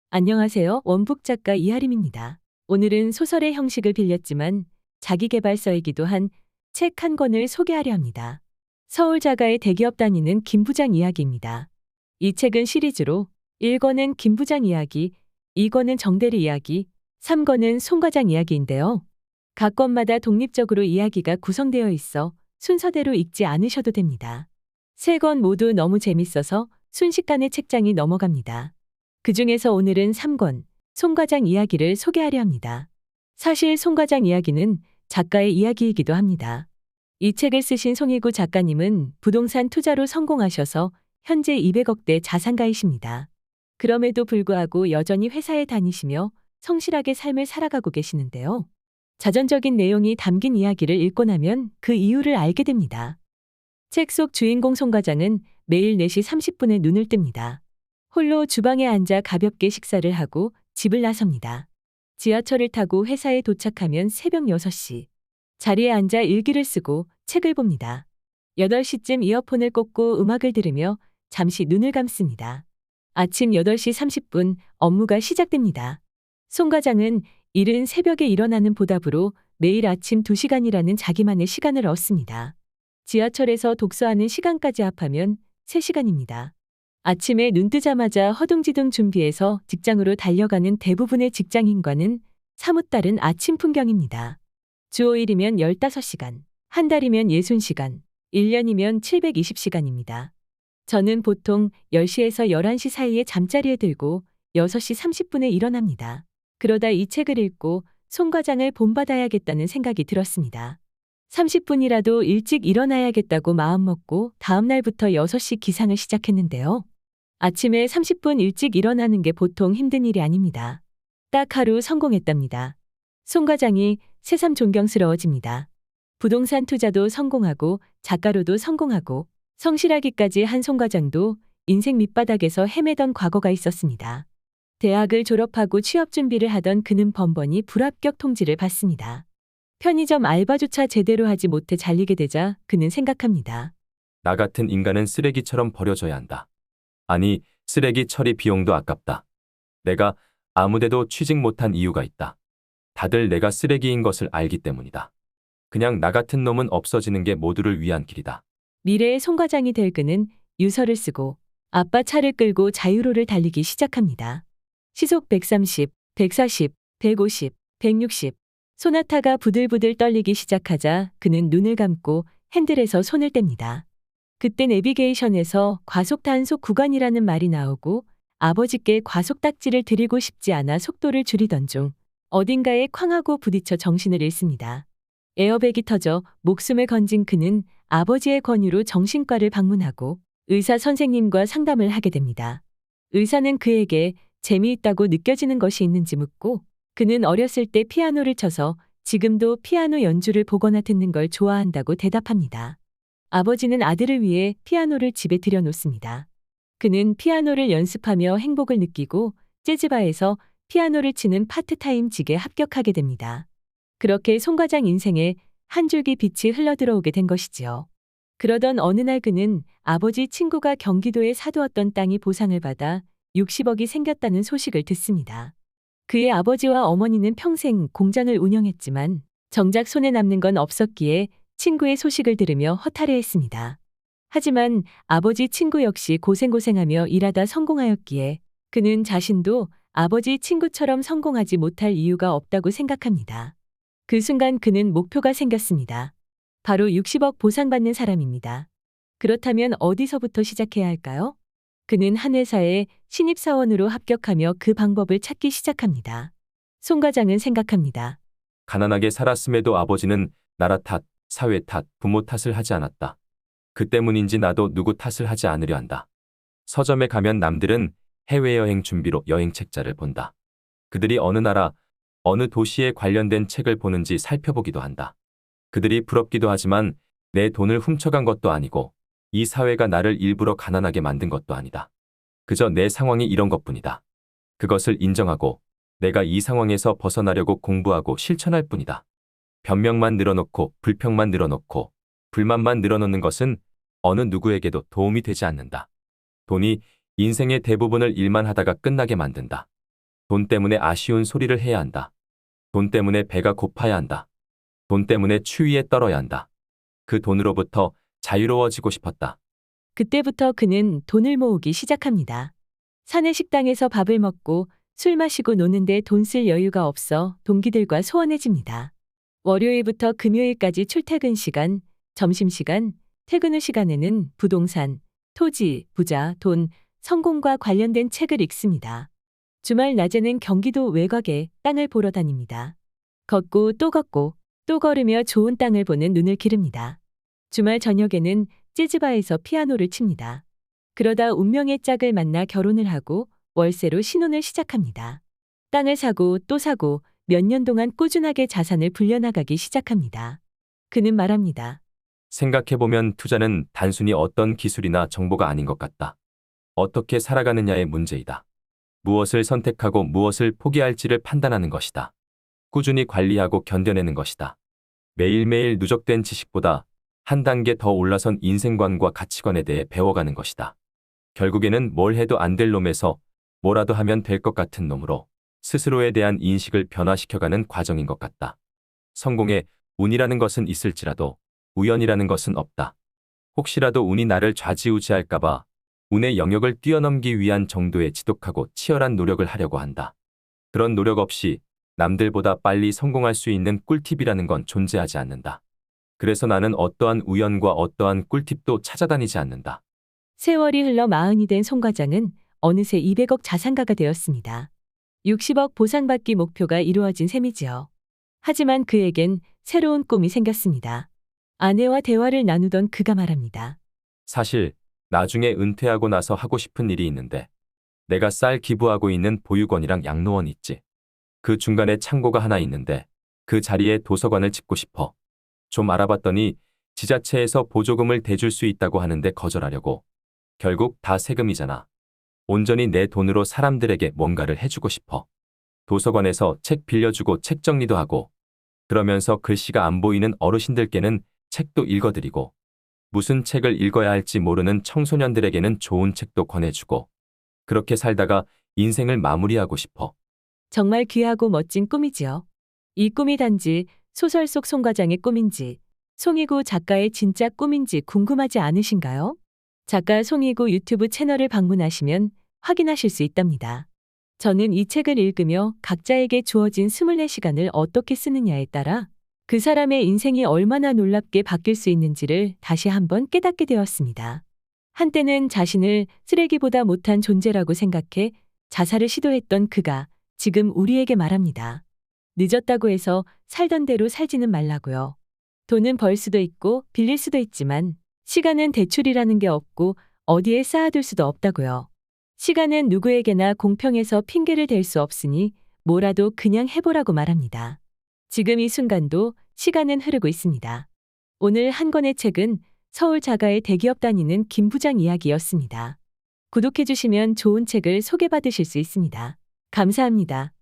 안녕하세요. 원북 작가 이하림입니다. 오늘은 소설의 형식을 빌렸지만 자기계발서이기도 한 책 한 권을 소개하려 합니다. 서울 자가의 대기업 다니는 김 부장 이야기입니다. 이 책은 시리즈로 1권은 김 부장 이야기, 2권은 정대리 이야기, 3권은 송 과장 이야기인데요. 각 권마다 독립적으로 이야기가 구성되어 있어 순서대로 읽지 않으셔도 됩니다. 세 권 모두 너무 재밌어서 순식간에 책장이 넘어갑니다. 그 중에서 오늘은 3권, 송 과장 이야기를 소개하려 합니다. 사실 송 과장 이야기는 작가의 이야기이기도 합니다. 이 책을 쓰신 송일구 작가님은 부동산 투자로 성공하셔서 현재 200억대 자산가이십니다. 그럼에도 불구하고 여전히 회사에 다니시며 성실하게 삶을 살아가고 계시는데요. 자전적인 내용이 담긴 이야기를 읽고 나면 그 이유를 알게 됩니다. 책 속 주인공 송 과장은 매일 4시 30분에 눈을 뜹니다. 홀로 주방에 앉아 가볍게 식사를 하고 집을 나섭니다. 지하철을 타고 회사에 도착하면 새벽 6시. 자리에 앉아 일기를 쓰고 책을 봅니다. 8시쯤 이어폰을 꽂고 음악을 들으며 잠시 눈을 감습니다. 아침 8시 30분 업무가 시작됩니다. 송 과장은 이른 새벽에 일어나는 보답으로 매일 아침 2시간이라는 자기만의 시간을 얻습니다. 지하철에서 독서하는 시간까지 합하면 3시간입니다. 아침에 눈 뜨자마자 허둥지둥 준비해서 직장으로 달려가는 대부분의 직장인과는 사뭇 다른 아침 풍경입니다. 주 5일이면 15시간, 한 달이면 60시간, 1년이면 720시간입니다. 저는 보통 10시에서 11시 사이에 잠자리에 들고 6시 30분에 일어납니다. 그러다 이 책을 읽고 송 과장을 본받아야겠다는 생각이 들었습니다. 30분이라도 일찍 일어나야겠다고 마음먹고 다음 날부터 6시 기상을 시작했는데요. 아침에 30분 일찍 일어나는 게 보통 힘든 일이 아닙니다. 딱 하루 성공했답니다. 송 과장이 새삼 존경스러워집니다. 부동산 투자도 성공하고 작가로도 성공하고 성실하기까지 한 송 과장도 인생 밑바닥에서 헤매던 과거가 있었습니다. 대학을 졸업하고 취업 준비를 하던 그는 번번이 불합격 통지를 받습니다. 편의점 알바조차 제대로 하지 못해 잘리게 되자 그는 생각합니다. 나 같은 인간은 쓰레기처럼 버려져야 한다. 아니, 쓰레기 처리 비용도 아깝다. 내가 아무데도 취직 못한 이유가 있다. 다들 내가 쓰레기인 것을 알기 때문이다. 그냥 나 같은 놈은 없어지는 게 모두를 위한 길이다. 미래의 송 과장이 될 그는 유서를 쓰고 아빠 차를 끌고 자유로를 달리기 시작합니다. 시속 130, 140, 150, 160. 소나타가 부들부들 떨리기 시작하자 그는 눈을 감고 핸들에서 손을 뗍니다. 그때 내비게이션에서 과속 단속 구간이라는 말이 나오고 아버지께 과속 딱지를 드리고 싶지 않아 속도를 줄이던 중 어딘가에 쾅 하고 부딪혀 정신을 잃습니다. 에어백이 터져 목숨을 건진 그는 아버지의 권유로 정신과를 방문하고 의사 선생님과 상담을 하게 됩니다. 의사는 그에게 재미있다고 느껴지는 것이 있는지 묻고 그는 어렸을 때 피아노를 쳐서 지금도 피아노 연주를 보거나 듣는 걸 좋아한다고 대답합니다. 아버지는 아들을 위해 피아노를 집에 들여놓습니다. 그는 피아노를 연습하며 행복을 느끼고 재즈바에서 피아노를 치는 파트타임직에 합격하게 됩니다. 그렇게 송 과장 인생에 한 줄기 빛이 흘러들어오게 된 것이지요. 그러던 어느 날 그는 아버지 친구가 경기도에 사두었던 땅이 보상을 받아 60억이 생겼다는 소식을 듣습니다. 그의 아버지와 어머니는 평생 공장을 운영했지만 정작 손에 남는 건 없었기에 친구의 소식을 들으며 허탈해했습니다. 하지만 아버지 친구 역시 고생하며 일하다 성공하였기에 그는 자신도 아버지 친구처럼 성공하지 못할 이유가 없다고 생각합니다. 그 순간 그는 목표가 생겼습니다. 바로 60억 보상받는 사람입니다. 그렇다면 어디서부터 시작해야 할까요? 그는 한 회사에 신입사원으로 합격하며 그 방법을 찾기 시작합니다. 송 과장은 생각합니다. 가난하게 살았음에도 아버지는 나라 탓, 사회 탓, 부모 탓을 하지 않았다. 그 때문인지 나도 누구 탓을 하지 않으려 한다. 서점에 가면 남들은 해외여행 준비로 여행 책자를 본다. 그들이 어느 나라, 어느 도시에 관련된 책을 보는지 살펴보기도 한다. 그들이 부럽기도 하지만 내 돈을 훔쳐간 것도 아니고 이 사회가 나를 일부러 가난하게 만든 것도 아니다. 그저 내 상황이 이런 것뿐이다. 그것을 인정하고 내가 이 상황에서 벗어나려고 공부하고 실천할 뿐이다. 변명만 늘어놓고 불평만 늘어놓고 불만만 늘어놓는 것은 어느 누구에게도 도움이 되지 않는다. 돈이 인생의 대부분을 일만 하다가 끝나게 만든다. 돈 때문에 아쉬운 소리를 해야 한다. 돈 때문에 배가 고파야 한다. 돈 때문에 추위에 떨어야 한다. 그 돈으로부터 자유로워지고 싶었다. 그때부터 그는 돈을 모으기 시작합니다. 사내 식당에서 밥을 먹고 술 마시고 노는데 돈 쓸 여유가 없어 동기들과 소원해집니다. 월요일부터 금요일까지 출퇴근 시간, 점심시간, 퇴근 후 시간에는 부동산, 토지, 부자, 돈, 성공과 관련된 책을 읽습니다. 주말 낮에는 경기도 외곽에 땅을 보러 다닙니다. 걷고 또 걸으며 좋은 땅을 보는 눈을 기릅니다. 주말 저녁에는 재즈바에서 피아노를 칩니다. 그러다 운명의 짝을 만나 결혼을 하고 월세로 신혼을 시작합니다. 땅을 사고 또 사고 몇 년 동안 꾸준하게 자산을 불려나가기 시작합니다. 그는 말합니다. 생각해보면 투자는 단순히 어떤 기술이나 정보가 아닌 것 같다. 어떻게 살아가느냐의 문제이다. 무엇을 선택하고 무엇을 포기할지를 판단하는 것이다. 꾸준히 관리하고 견뎌내는 것이다. 매일매일 누적된 지식보다 한 단계 더 올라선 인생관과 가치관에 대해 배워가는 것이다. 결국에는 뭘 해도 안 될 놈에서 뭐라도 하면 될 것 같은 놈으로 스스로에 대한 인식을 변화시켜가는 과정인 것 같다. 성공에 운이라는 것은 있을지라도 우연이라는 것은 없다. 혹시라도 운이 나를 좌지우지할까봐 운의 영역을 뛰어넘기 위한 정도의 지독하고 치열한 노력을 하려고 한다. 그런 노력 없이 남들보다 빨리 성공할 수 있는 꿀팁이라는 건 존재하지 않는다. 그래서 나는 어떠한 우연과 어떠한 꿀팁도 찾아다니지 않는다. 세월이 흘러 40이 된 송 과장은 어느새 200억 자산가가 되었습니다. 60억 보상받기 목표가 이루어진 셈이지요. 하지만 그에겐 새로운 꿈이 생겼습니다. 아내와 대화를 나누던 그가 말합니다. 사실 나중에 은퇴하고 나서 하고 싶은 일이 있는데 내가 쌀 기부하고 있는 보육원이랑 양로원 있지. 그 중간에 창고가 하나 있는데 그 자리에 도서관을 짓고 싶어. 좀 알아봤더니 지자체에서 보조금을 대줄 수 있다고 하는데 거절하려고. 결국 다 세금이잖아. 온전히 내 돈으로 사람들에게 뭔가를 해주고 싶어. 도서관에서 책 빌려주고 책 정리도 하고 그러면서 글씨가 안 보이는 어르신들께는 책도 읽어드리고 무슨 책을 읽어야 할지 모르는 청소년들에게는 좋은 책도 권해주고 그렇게 살다가 인생을 마무리하고 싶어. 정말 귀하고 멋진 꿈이지요. 이 꿈이 단지 소설 속 송 과장의 꿈인지 송이구 작가의 진짜 꿈인지 궁금하지 않으신가요? 작가 송이구 유튜브 채널을 방문하시면 확인하실 수 있답니다. 저는 이 책을 읽으며 각자에게 주어진 24시간을 어떻게 쓰느냐에 따라 그 사람의 인생이 얼마나 놀랍게 바뀔 수 있는지를 다시 한번 깨닫게 되었습니다. 한때는 자신을 쓰레기보다 못한 존재라고 생각해 자살을 시도했던 그가 지금 우리에게 말합니다. 늦었다고 해서 살던 대로 살지는 말라고요. 돈은 벌 수도 있고 빌릴 수도 있지만 시간은 대출이라는 게 없고 어디에 쌓아둘 수도 없다고요. 시간은 누구에게나 공평해서 핑계를 댈 수 없으니 뭐라도 그냥 해보라고 말합니다. 지금 이 순간도 시간은 흐르고 있습니다. 오늘 한 권의 책은 서울 자가의 대기업 다니는 김 부장 이야기였습니다. 구독해주시면 좋은 책을 소개받으실 수 있습니다. 감사합니다.